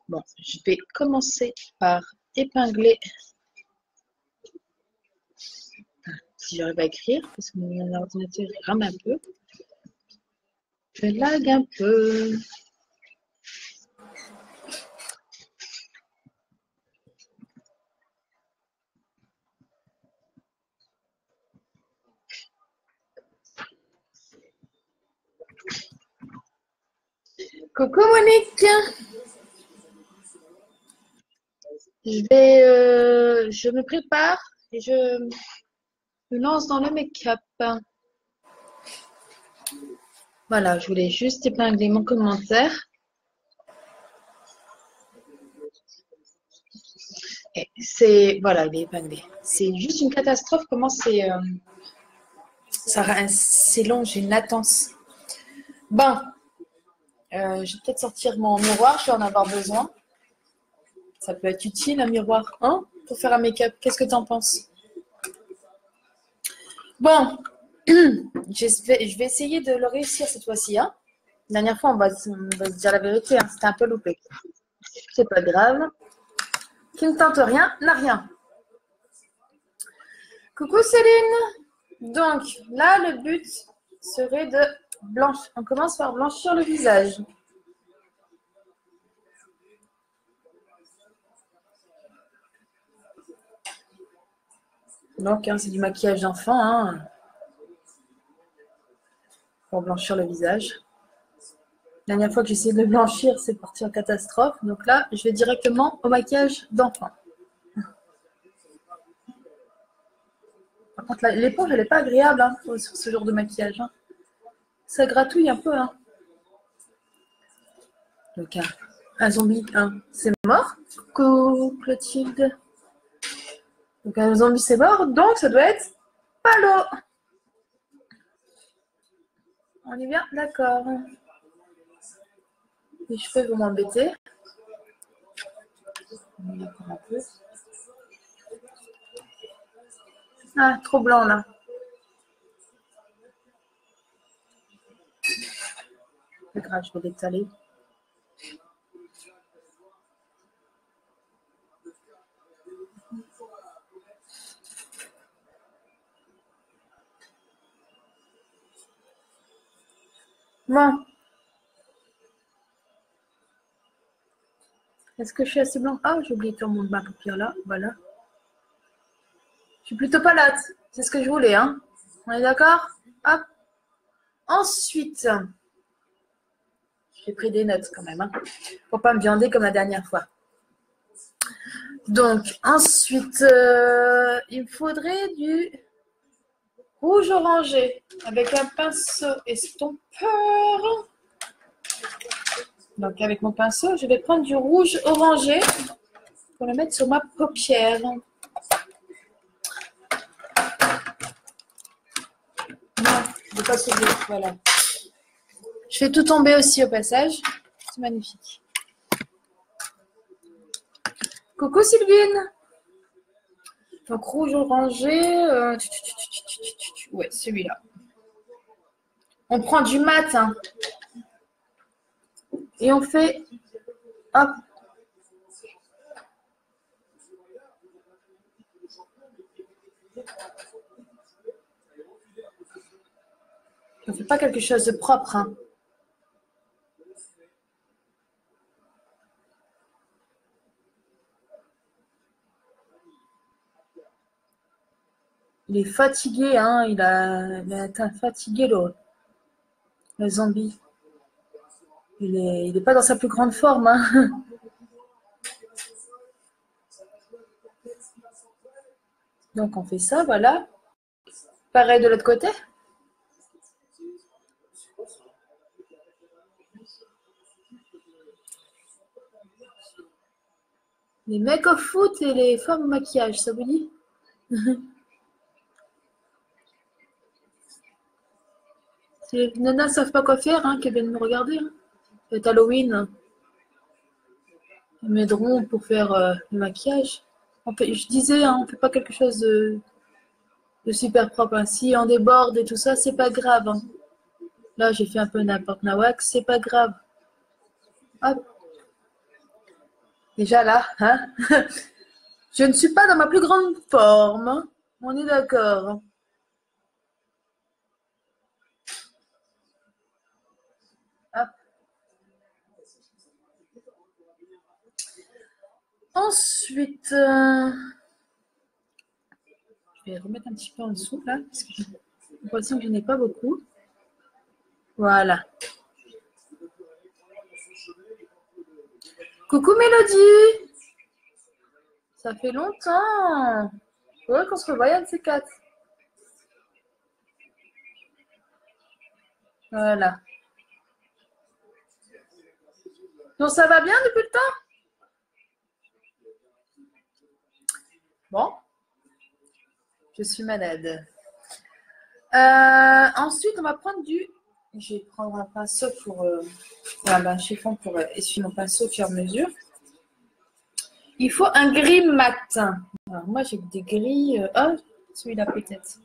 Bon, je vais commencer par épingler, si j'arrive à écrire, parce que mon ordinateur rame un peu. Je lag un peu. Coucou Monique. Je me prépare et je me lance dans le make-up. Voilà, je voulais juste épingler mon commentaire. Et voilà, il est épinglé. C'est juste une catastrophe comment c'est long, j'ai une latence. Bon, je vais peut-être sortir mon miroir, je vais en avoir besoin. Ça peut être utile un miroir, hein, pour faire un make-up. Qu'est-ce que tu en penses? Bon, je vais essayer de le réussir cette fois-ci. Hein. La dernière fois, on va se dire la vérité, hein, c'était un peu loupé. C'est pas grave. Qui ne tente rien n'a rien. Coucou Céline. Donc là, le but serait de blanchir. On commence par blanchir le visage. Donc, hein, c'est du maquillage d'enfant hein, pour blanchir le visage. La dernière fois que j'ai essayé de le blanchir, c'est parti en catastrophe. Donc là, je vais directement au maquillage d'enfant. Par contre, l'éponge, elle n'est pas agréable hein, sur ce genre de maquillage. Hein. Ça gratouille un peu. Hein. Donc, un zombie, hein, c'est mort. Coucou Clotilde. Donc, un zombie, c'est mort. Donc, ça doit être Palo. On est bien? D'accord. Les cheveux vont m'embêter. Un peu. Ah, trop blanc là. C'est grave, je vais l'étaler. Bon. Est-ce que je suis assez blanc? Ah, j'ai oublié de faire ma paupière là. Voilà. Je suis plutôt palate. C'est ce que je voulais. Hein. On est d'accord? Hop. Ensuite, j'ai pris des notes quand même. Hein, pour pas me viander comme la dernière fois. Donc, ensuite, il me faudrait du rouge orangé avec un pinceau estompeur. Donc, avec mon pinceau, je vais prendre du rouge orangé pour le mettre sur ma paupière. Non, je ne vais pas soulever. Voilà. Je fais tout tomber aussi au passage. C'est magnifique. Coucou Sylvine. Donc, rouge orangé. Ouais, celui-là. On prend du mat. Hein, et on fait. Hop. On ne fait pas quelque chose de propre. Hein. Il est fatigué, hein. Il a été fatigué, le zombie. Il est pas dans sa plus grande forme. Hein. Donc, on fait ça, voilà. Pareil de l'autre côté. Les mecs au foot et les femmes au maquillage, ça vous dit? Les nanas ne savent pas quoi faire, hein, qui viennent me regarder. Hein. C'est Halloween. Ils m'aideront pour faire le maquillage. Je disais, hein, on ne fait pas quelque chose de super propre. Hein. Si on déborde et tout ça, c'est pas grave. Hein. Là, j'ai fait un peu n'importe nawak, c'est pas grave. Hop. Déjà là, hein? Je ne suis pas dans ma plus grande forme. On est d'accord. Hop. Ensuite, je vais remettre un petit peu en dessous là, parce que j'ai l'impression que je n'ai pas beaucoup. Voilà. Coucou Mélodie! Ça fait longtemps. Faudrait qu'on se revoie un de ces quatre. Voilà. Donc ça va bien depuis le temps? Bon, je suis malade. Ensuite, on va prendre du... Je vais prendre un pinceau pour... un chiffon pour essuyer mon pinceau au fur et à mesure. Il faut un gris mat. Alors moi, j'ai des gris... oh, celui-là peut-être.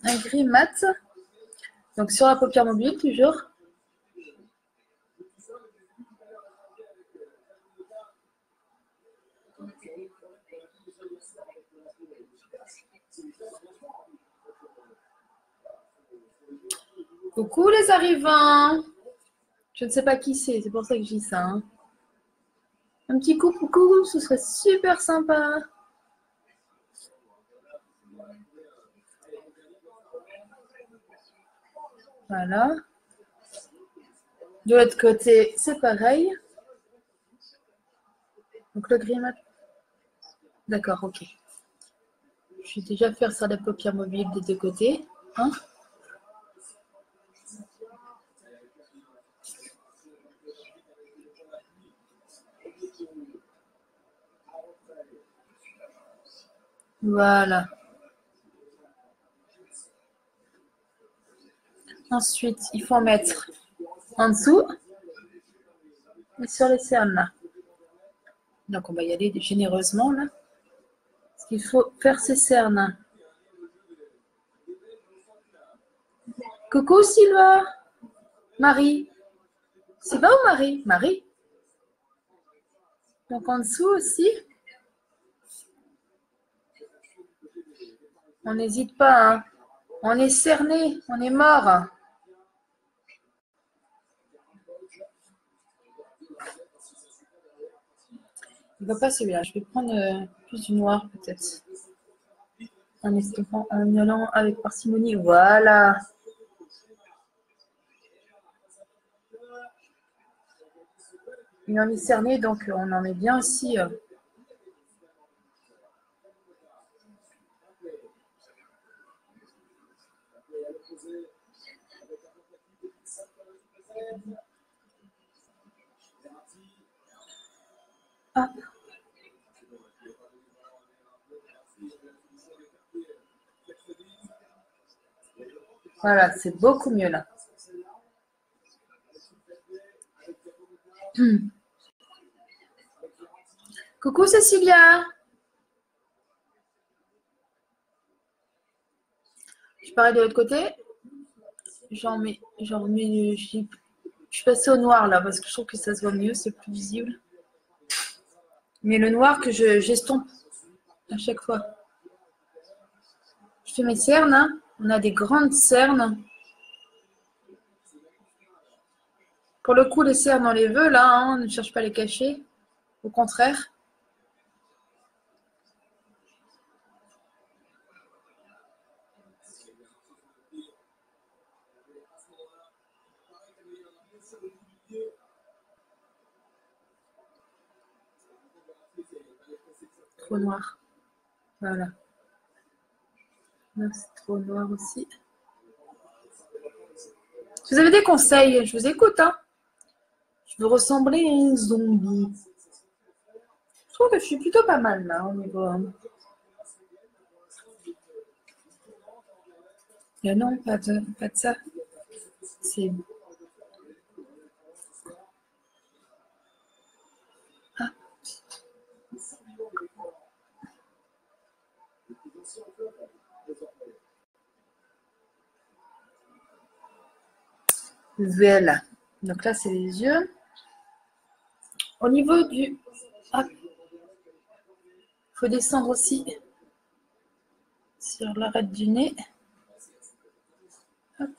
Un gris mat. Donc sur la paupière mobile, toujours. Coucou les arrivants. Je ne sais pas qui c'est pour ça que je dis ça. Hein. Un petit coucou, ce serait super sympa. Voilà. De l'autre côté, c'est pareil. Donc le gris mat. D'accord, ok. Je vais déjà faire sur la paupière mobile des deux côtés. Hein. Voilà. Ensuite, il faut en mettre en dessous et sur les cernes là. Donc, on va y aller généreusement là. Parce qu'il faut faire ces cernes. Coucou Sylvain. Marie. Sylvain ou Marie? Marie. Donc, en dessous aussi. On n'hésite pas. Hein. On est cerné. On est mort. Il ne va pas celui-là. Je vais prendre plus du noir peut-être. En y allant avec parcimonie. Voilà. Et on est cerné, donc on en met bien aussi. Ah. Voilà, c'est beaucoup mieux là. Coucou Cécilia. Je parais de l'autre côté. Je suis passée au noir là parce que je trouve que ça se voit mieux, c'est plus visible. Mais le noir que j'estompe à chaque fois. Je fais mes cernes. Hein. On a des grandes cernes. Pour le coup, les cernes, on les veut là. Hein. On ne cherche pas à les cacher. Au contraire. Trop noir. Voilà. C'est trop noir aussi. Si vous avez des conseils, je vous écoute. Hein. Je veux ressembler à un zombie. Je trouve que je suis plutôt pas mal là au niveau. Mais non, pas de ça. C'est. Ah. Voilà. Donc là, c'est les yeux. Au niveau du... Il faut descendre aussi sur l'arête du nez. Hop.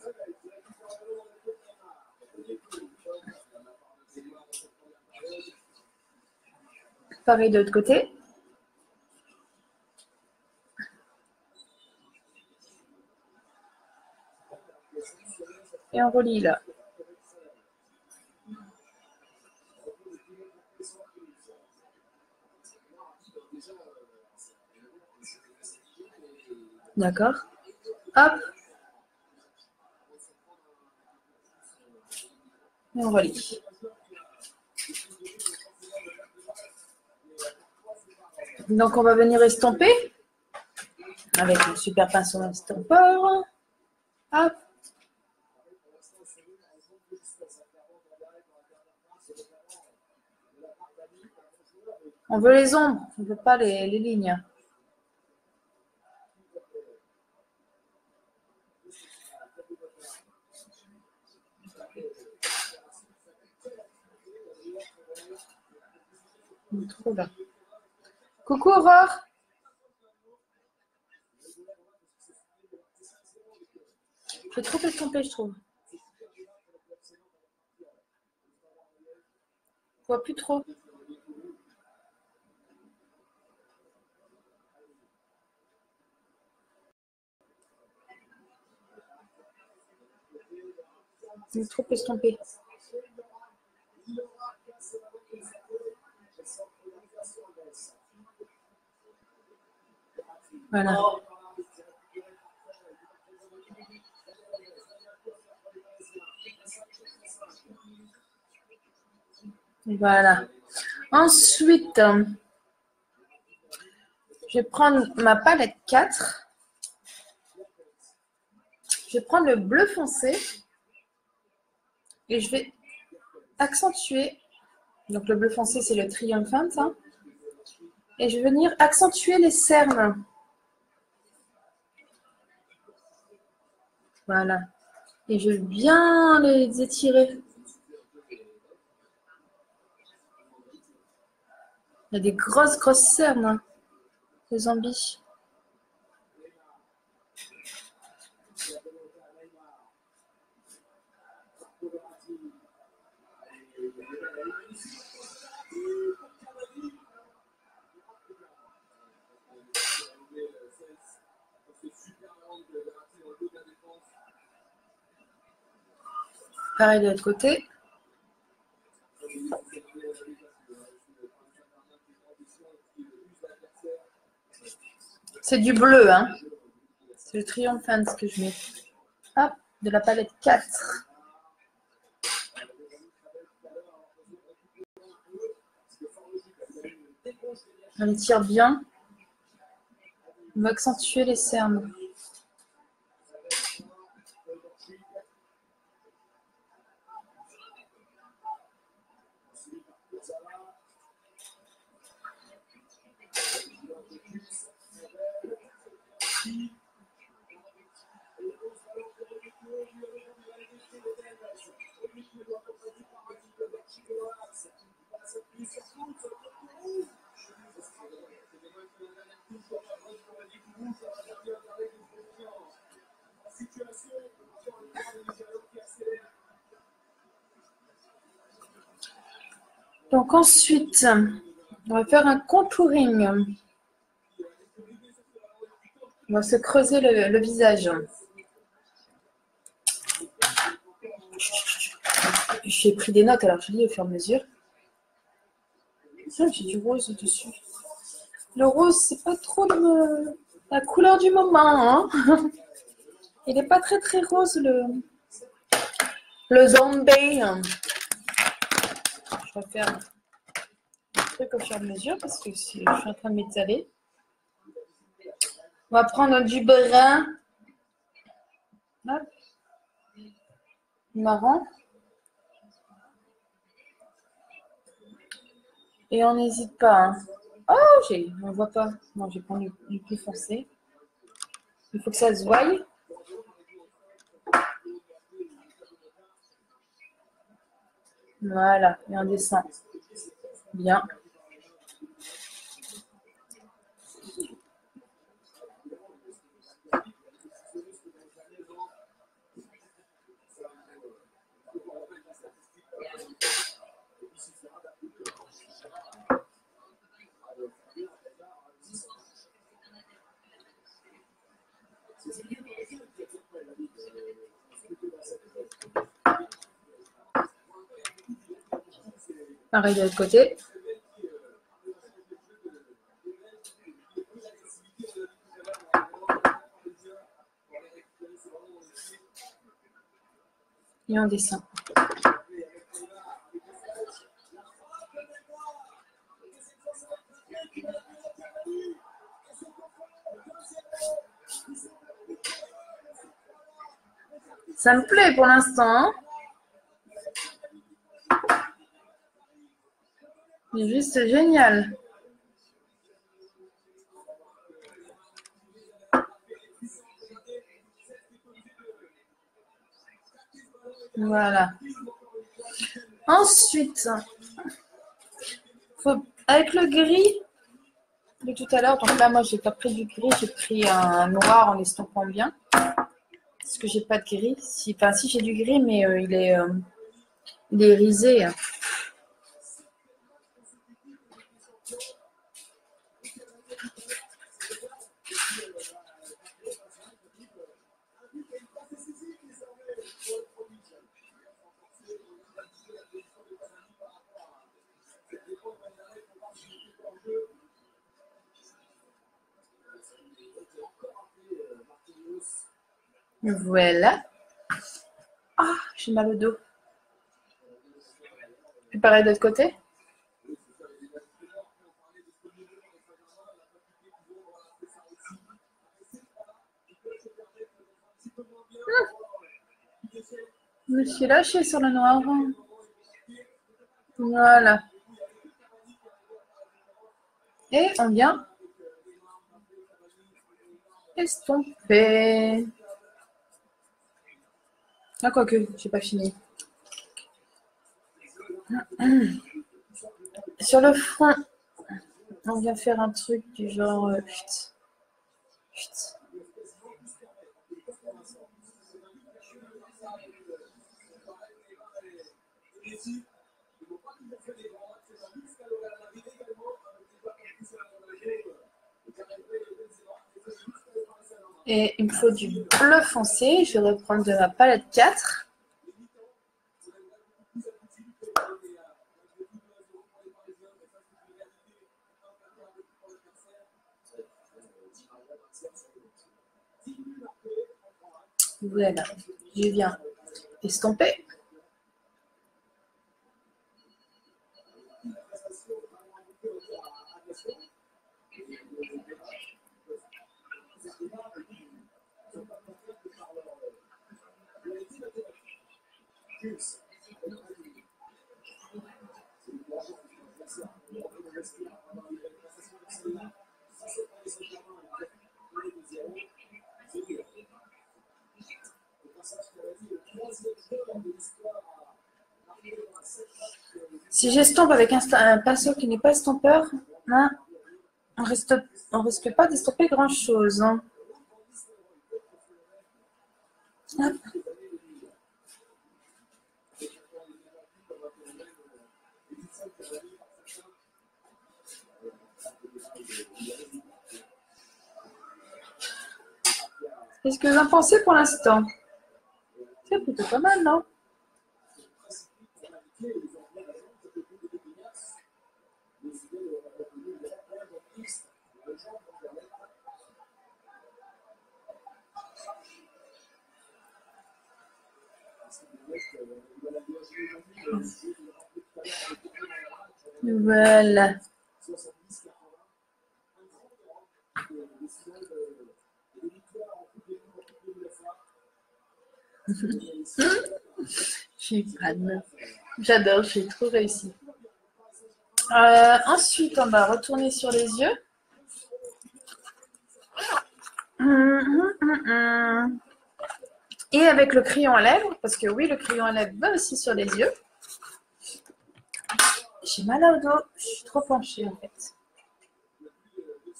Pareil de l'autre côté. Et on relie là. D'accord. Hop. Et on relie. Donc, on va venir estomper avec le super pinceau estompeur. Hop. On veut les ombres, on ne veut pas les lignes. Trop là. Coucou Aurore. Je vais trop estomper, je trouve. Je vois plus trop. C'est trop estompé. Voilà. Voilà. Ensuite, je vais prendre ma palette 4. Je vais prendre le bleu foncé et je vais accentuer. Donc le bleu foncé, c'est le Triumphant. Hein, et je vais venir accentuer les cernes. Voilà. Et je vais bien les étirer. Il y a des grosses cernes, hein, les zombies. Pareil de l'autre côté. C'est du bleu, hein. C'est le Triumphant que je mets. Hop, de la palette 4. On les tire bien. On va accentuer les cernes. Donc ensuite, on va faire un contouring. On va se creuser le visage. J'ai pris des notes, alors je lis au fur et à mesure. Ah, j'ai du rose dessus. Le rose, c'est pas trop la couleur du moment. Hein. Il n'est pas très rose, le zombie. Je vais faire un truc au fur et à mesure parce que je suis en train de m'étaler. On va prendre du brun. Hop. Marron. Et on n'hésite pas. Hein. Oh, on ne voit pas. Non, j'ai pris le plus foncé. Il faut que ça se voie. Voilà, et on descend. Bien. Pareil de l'autre côté. Et on descend. Ça me plaît pour l'instant. C'est juste génial. Voilà. Ensuite, avec le gris de tout à l'heure, donc là, moi, j'ai pas pris du gris, j'ai pris un noir en l'estompant bien. Parce que j'ai pas de gris. Si j'ai du gris, mais il est irisé. Voilà. Ah, j'ai mal au dos. Et pareil de l'autre côté. Je me suis lâchée sur le noir. Voilà. Et on vient estomper. Ah, quoique, j'ai pas fini. Sur le front, on vient faire un truc du genre... Et il me faut du bleu foncé. Je vais reprendre de ma palette 4. Voilà, je viens estomper. Si j'estompe avec un pinceau qui n'est pas estompeur, hein, on risque pas d'estomper grand-chose. Hein. Hop. Qu'est-ce que vous en pensez pour l'instant? C'est plutôt pas mal, non? Voilà. Je suis fan. J'adore, j'ai trop réussi. Ensuite, on va retourner sur les yeux. Et avec le crayon à lèvres, parce que oui, le crayon à lèvres va aussi sur les yeux. J'ai mal au dos. Je suis trop penchée en fait.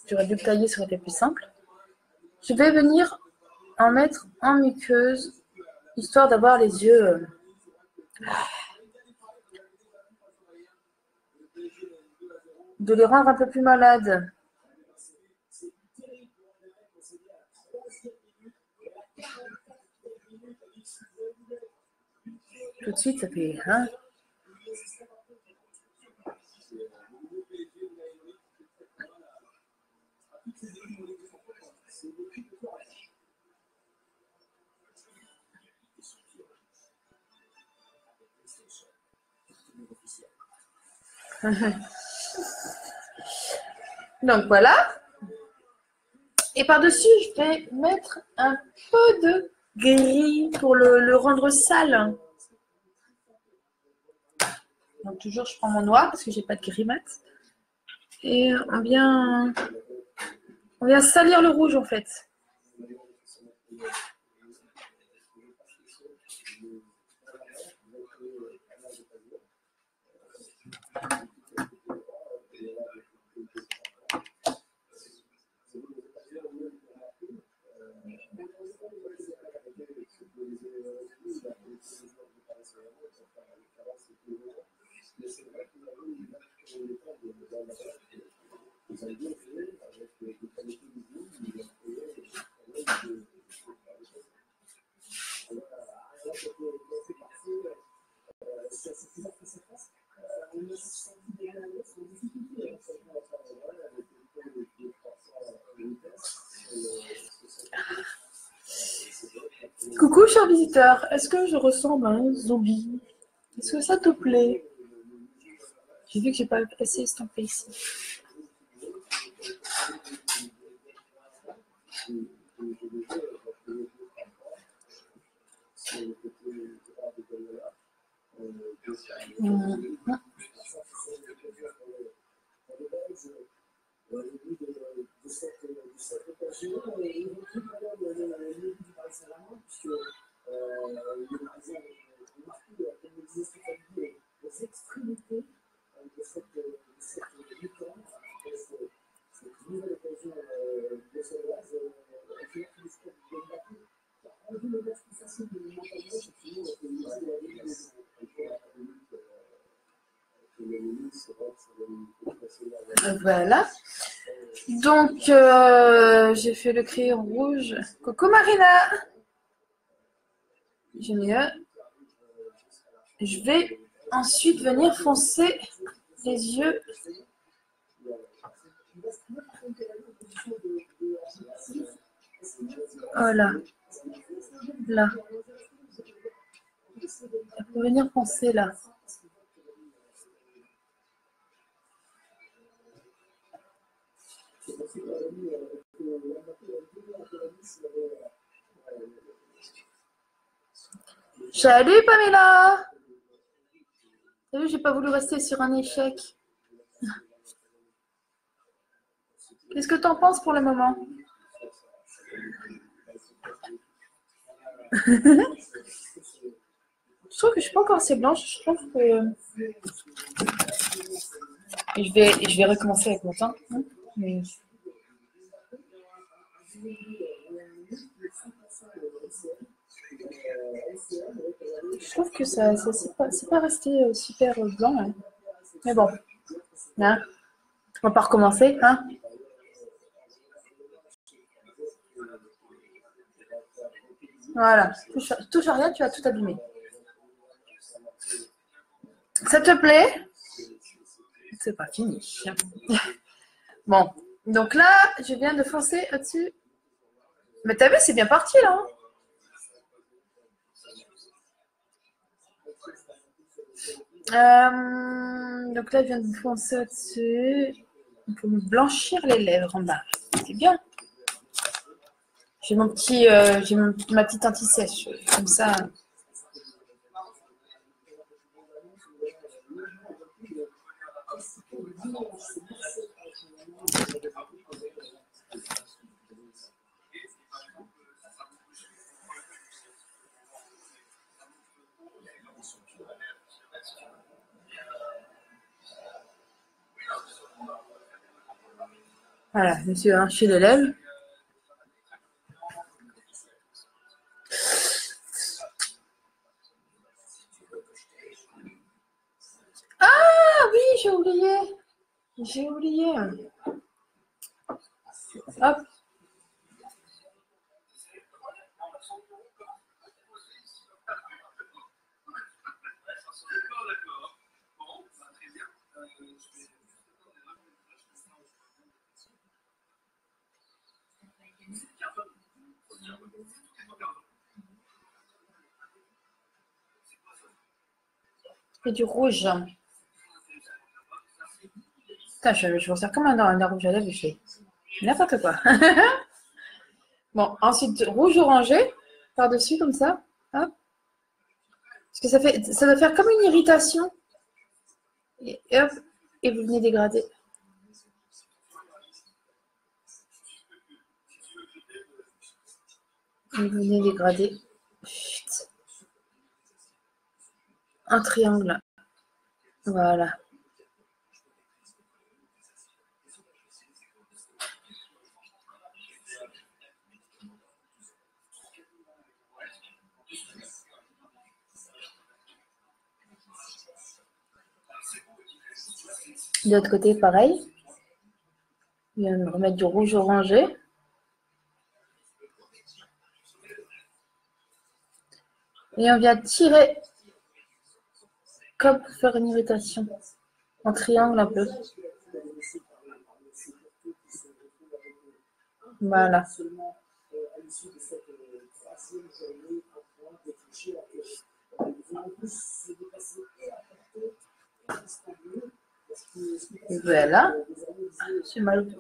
J'aurais dû le tailler, ça aurait été plus simple. Je vais venir en mettre en muqueuse, histoire d'avoir les yeux... de les rendre un peu plus malades. Tout de suite, ça fait... Hein. Donc voilà. Et par-dessus, je vais mettre un peu de gris pour le rendre sale. Donc toujours, je prends mon noir parce que j'ai pas de gris mat. Et on vient salir le rouge en fait. Coucou cher visiteur, est-ce que je ressemble à un zombie? Est-ce que ça te plaît? J'ai vu que j'ai pas assez estampé ici. Voilà. Donc, j'ai fait le crayon rouge. Coucou Marina. Génial. Je vais ensuite venir foncer les yeux. Oh là. Là. Je vais venir foncer là. Salut Pamela. T'as vu, j'ai pas voulu rester sur un échec. Qu'est-ce que t'en penses pour le moment? Je trouve que je suis pas encore assez blanche. Je trouve que je vais recommencer avec mon teint. Mais... Je trouve que ça c'est pas resté super blanc. Hein. Mais bon, hein, on va pas recommencer. Hein. Voilà, touche à rien, tu vas tout abîmer. Ça te plaît? C'est pas fini. Bon, donc là, je viens de foncer au-dessus. Mais t'as vu, c'est bien parti là. Donc là, je viens de foncer au-dessus. Pour me blanchir les lèvres en bas. C'est bien. J'ai mon petit, ma petite anti-sèche. Comme ça. Voilà, je me suis arraché les lèvres. Ah oui, j'ai oublié. J'ai oublié. Hop. Et du rouge. Putain, je me sers comme un rouge à lèvres, je fais n'importe quoi. Bon, ensuite, rouge orangé, par-dessus, comme ça. Hop. Parce que ça doit faire comme une irritation. Et hop, et vous venez dégrader. Et vous venez dégrader. Chut. Un triangle. Voilà. De l'autre côté, pareil. Je viens de remettre du rouge orangé. Et on vient tirer comme pour faire une irritation. En triangle un peu. Voilà. Voilà. C'est mal.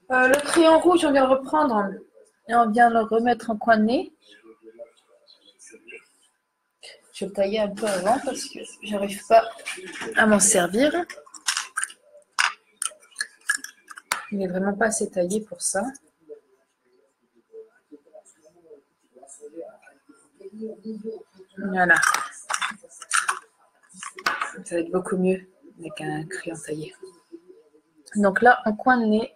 Le crayon rouge, on vient le reprendre et on vient le remettre en coin de nez. Je vais le tailler un peu avant parce que j'arrive pas à m'en servir. Il n'est vraiment pas assez taillé pour ça. Voilà. Ça va être beaucoup mieux avec un crayon taillé. Donc là, en coin de nez,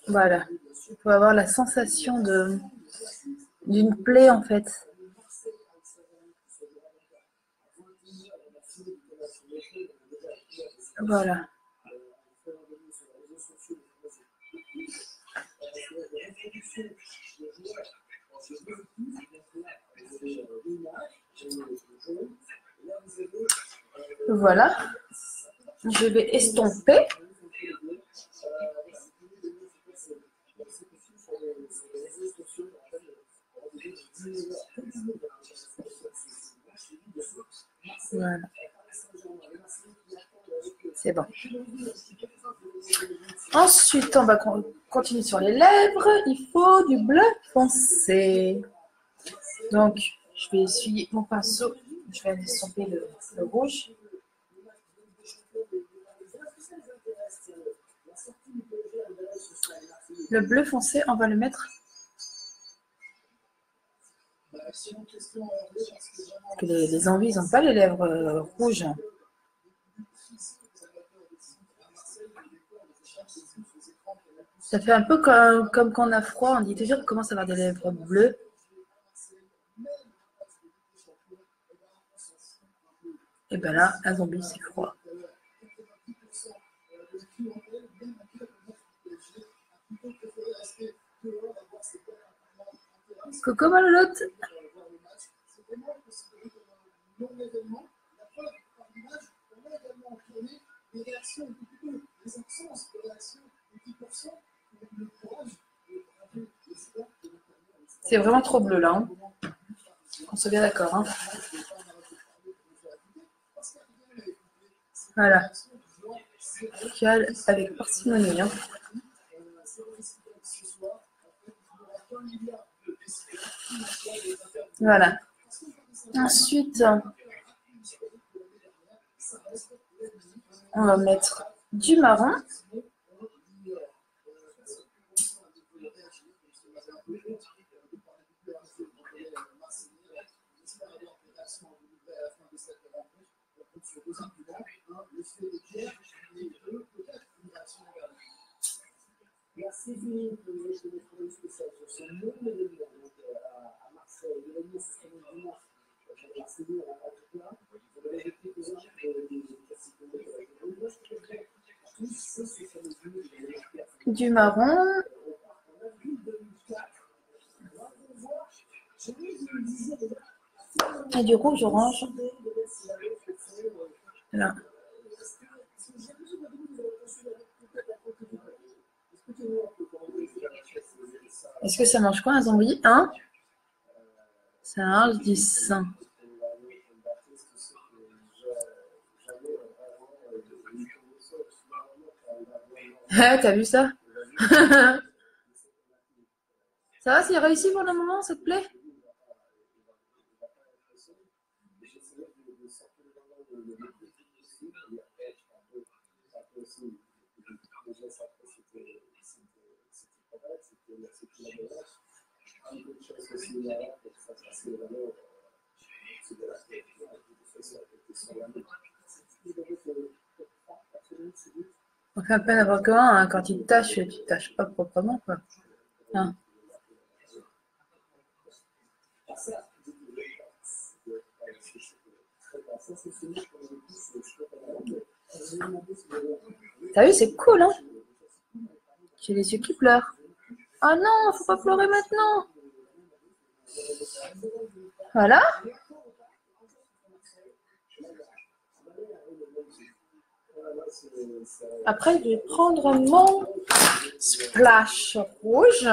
voilà. Il faut avoir la sensation d'une plaie en fait. Voilà. Voilà. Je vais estomper. Voilà. C'est bon. Ensuite, on va continuer sur les lèvres. Il faut du bleu foncé. Donc, je vais essuyer mon pinceau. Je vais aller estomper le rouge. Le bleu foncé, on va le mettre. Parce que les envies, ils n'ont pas les lèvres rouges. Ça fait un peu comme quand on a froid. On dit toujours qu'on commence à avoir des lèvres bleues. Et bien là, un zombie, c'est froid. Coucou Malolotte. C'est vraiment trop bleu là. Hein. On soit bien d'accord. Hein. Voilà. Cale avec parcimonie. Hein. Voilà. Ensuite, on va mettre du marron. Du marron. Et du rouge orange. Là. Est-ce que ça mange quoi un zombie? Hein? Ça mange du sang. T'as vu ça? Ça va, c'est réussi pour le moment, ça te plaît? On fait un peu n'importe comment, hein. Quand tu tâches pas proprement, quoi. Hein. T'as vu, c'est cool, hein? J'ai les yeux qui pleurent. Oh non, faut pas pleurer maintenant. Voilà. Après, je vais prendre mon splash rouge.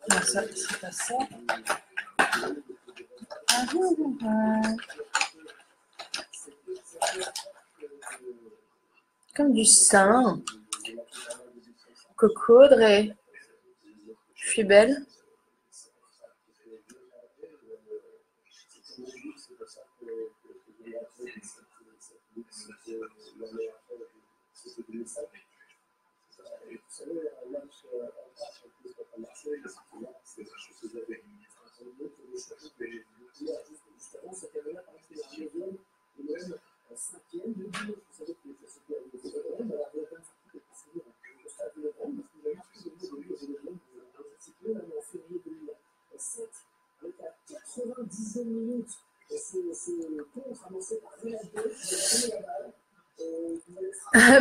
Non, ça, c'est pas ça. Comme du sang. Coco, Audrey. Je suis belle.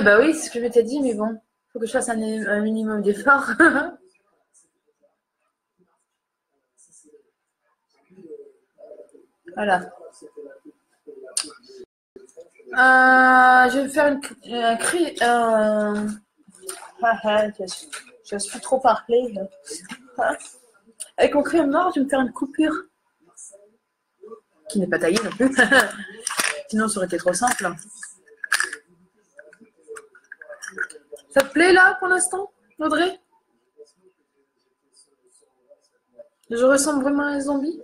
Bah oui, c'est ce que je t'ai dit, mais bon, faut que je fasse un minimum d'efforts. Voilà. Je vais faire un cri. J'ose plus trop parler. Avec mon crayon noir, je vais me faire une coupure. Qui n'est pas taillée non plus. Sinon, ça aurait été trop simple. Ça te plaît là pour l'instant, Audrey? Je ressemble vraiment à un zombie?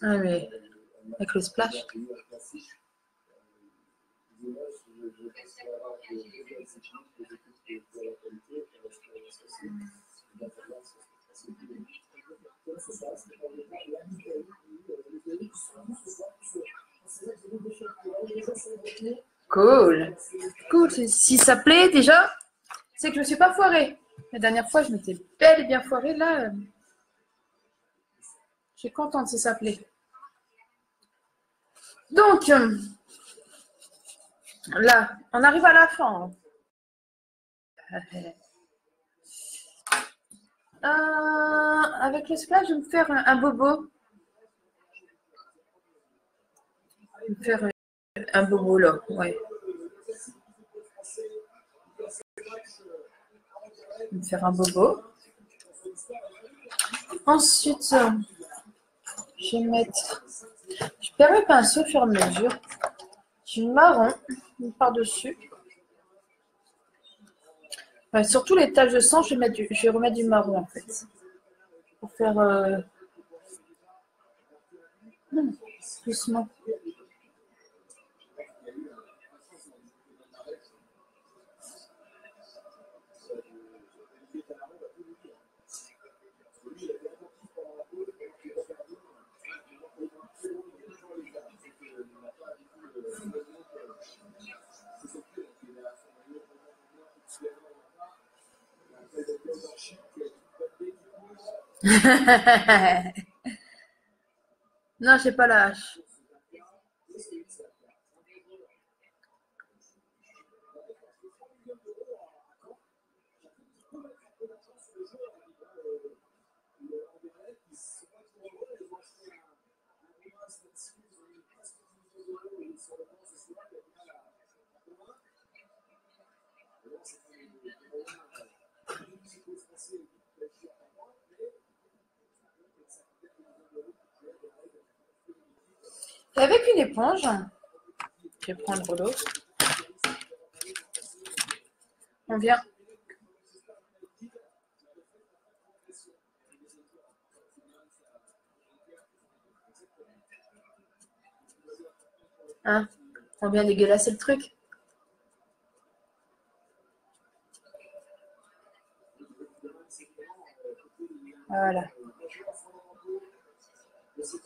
Ah mais avec le splash. Cool. Cool. Si ça plaît déjà, c'est que je ne me suis pas foirée. La dernière fois, je m'étais bel et bien foirée. Là, je suis contente si ça plaît. Donc, là, on arrive à la fin. Avec le splash, je vais me faire un bobo. Je vais me faire un bobo là, ouais. Je vais me faire un bobo. Ensuite, je vais mettre. Je perds mes pinceaux au fur et à mesure. Du marron par-dessus. Ouais, sur tous les taches de sang, je vais remettre du marron en fait. Pour faire doucement. Non, j'ai pas la hache. Et avec une éponge, je vais prendre l'eau. On vient. Hein, on vient dégueulasser le truc. Voilà.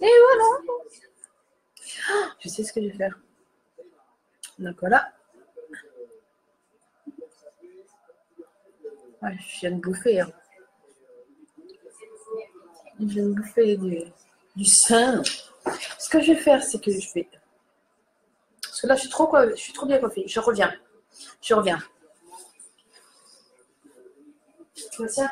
Et voilà. Je sais ce que je vais faire. Donc voilà. Ouais, je viens de bouffer. Hein. Je viens de bouffer du sein. Ce que je vais faire, c'est que je vais. Parce que là, je suis trop bien coiffée. Je reviens. Je reviens. Tu vois ça?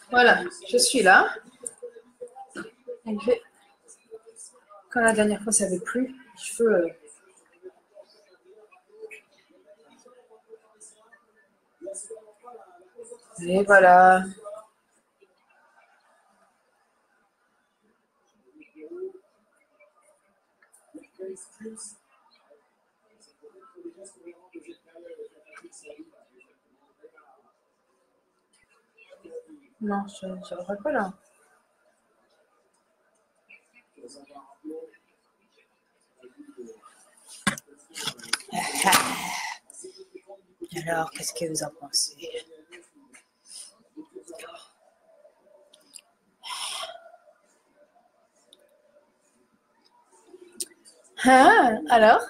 Voilà, je suis là. Et je vais... Quand la dernière fois, ça n'avait plus, les cheveux. Et voilà. Non, je ne regarde pas là. Alors, qu'est-ce que vous en pensez? Ah, alors?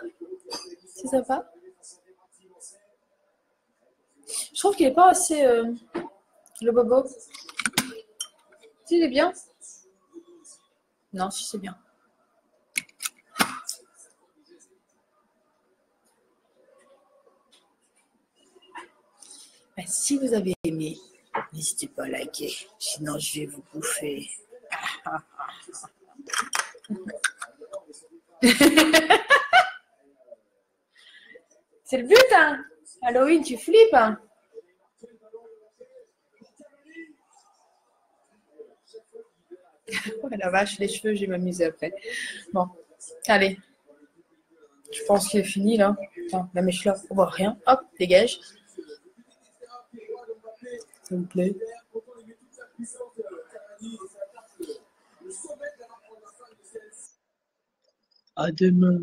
C'est sympa? Je trouve qu'il n'est pas assez le bobo. Si, il est bien? Non, si, c'est bien. Ben, si vous avez aimé, n'hésitez pas à liker, sinon je vais vous bouffer. C'est le but, hein? Halloween, tu flippes, hein? Oh la vache, les cheveux, je vais m'amuser après. Bon, allez. Je pense qu'il est fini, là. Attends, la mèche là, on voit rien. Hop, dégage. S'il vous plaît. À demain.